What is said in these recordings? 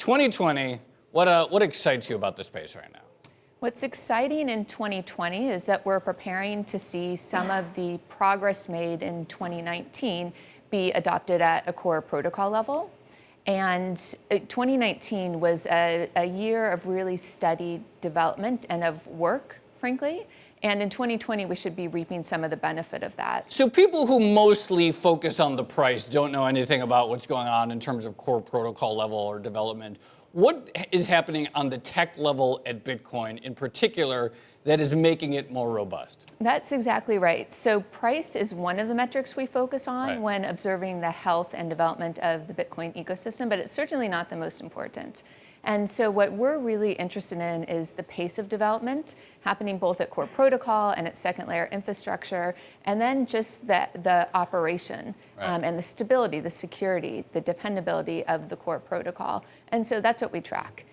2020, what excites you about the space right now? What's exciting in 2020 is that we're preparing to see some of the progress made in 2019 be adopted at a core protocol level. And 2019 was a year of really steady development and of work, frankly. And in 2020, we should be reaping some of the benefit of that. So people who mostly focus on the price don't know anything about what's going on in terms of core protocol level or development. What is happening on the tech level at Bitcoin in particular that is making it more robust? That's exactly right. So price is one of the metrics we focus on when observing the health and development of the Bitcoin ecosystem, but it's certainly not the most important. And so what we're really interested in is the pace of development happening both at core protocol and at second layer infrastructure, and then just the operation and the stability, the security, the dependability of the core protocol. And so that's what we track.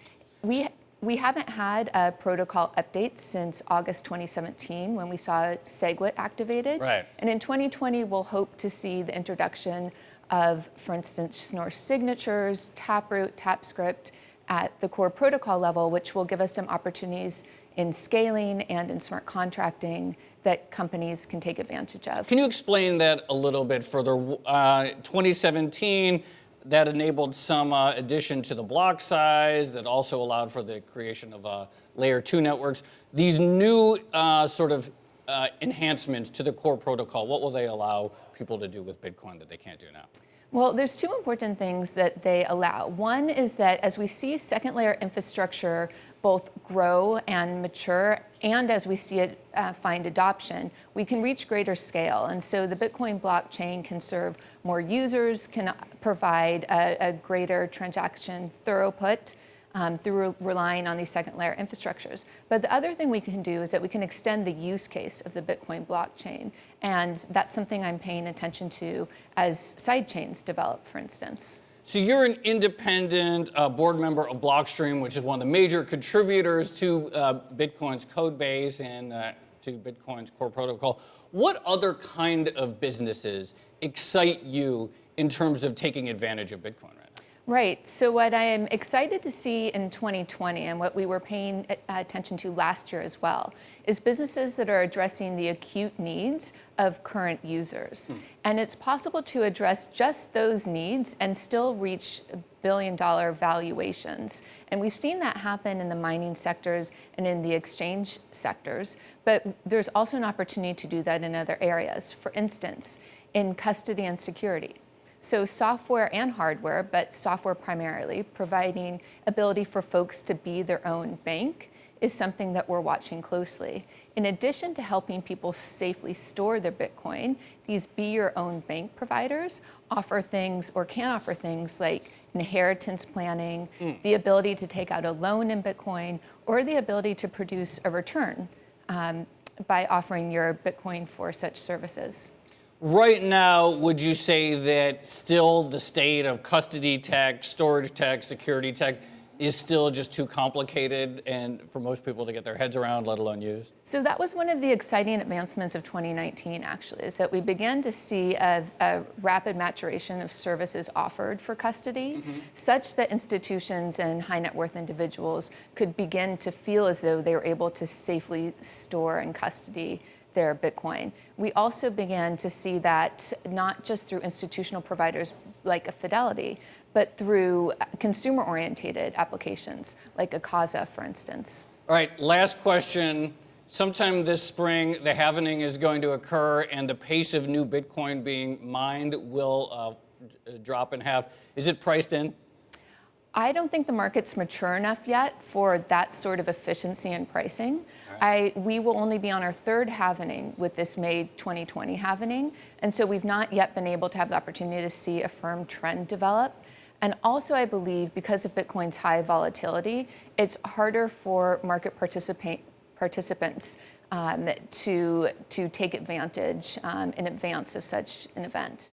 We haven't had a protocol update since August 2017 when we saw SegWit activated. And in 2020, we'll hope to see the introduction of, for instance, Schnorr signatures, Taproot, TapScript, at the core protocol level, which will give us some opportunities in scaling and in smart contracting that companies can take advantage of. Can you explain that a little bit further? 2017, that enabled some addition to the block size that also allowed for the creation of layer 2 networks. These new enhancements to the core protocol, what will they allow people to do with Bitcoin that they can't do now? Well, there's two important things that they allow. One is that as we see second layer infrastructure both grow and mature, and as we see it find adoption, we can reach greater scale. And so the Bitcoin blockchain can serve more users, can provide a greater transaction throughput through relying on these second layer infrastructures. But the other thing we can do is that we can extend the use case of the Bitcoin blockchain. And that's something I'm paying attention to as sidechains develop, for instance. So you're an independent board member of Blockstream, which is one of the major contributors to Bitcoin's code base and to Bitcoin's core protocol. What other kind of businesses excite you in terms of taking advantage of Bitcoin right now? Right. So what I am excited to see in 2020 and what we were paying attention to last year as well is businesses that are addressing the acute needs of current users. And it's possible to address just those needs and still reach billion-dollar valuations. And we've seen that happen in the mining sectors and in the exchange sectors, but there's also an opportunity to do that in other areas. For instance, in custody and security. So software and hardware, but software primarily, providing ability for folks to be their own bank is something that we're watching closely. In addition to helping people safely store their Bitcoin, these be your own bank providers offer things or can offer things like inheritance planning, the ability to take out a loan in Bitcoin, or the ability to produce a return by offering your Bitcoin for such services. Right now, would you say that still the state of custody tech, storage tech, security tech is still just too complicated and for most people to get their heads around, let alone use? So that was one of the exciting advancements of 2019, actually, is that we began to see a rapid maturation of services offered for custody, such that institutions and high net worth individuals could begin to feel as though they were able to safely store and custody their Bitcoin. We also began to see that not just through institutional providers like a Fidelity, but through consumer-oriented applications like a Casa, for instance. All right, last question. Sometime this spring, the halvening is going to occur and the pace of new Bitcoin being mined will drop in half. Is it priced in? I don't think the market's mature enough yet for that sort of efficiency in pricing. We will only be on our third halvening with this May 2020 halvening, and so we've not yet been able to have the opportunity to see a firm trend develop. And also, I believe, because of Bitcoin's high volatility, it's harder for market participants to take advantage in advance of such an event.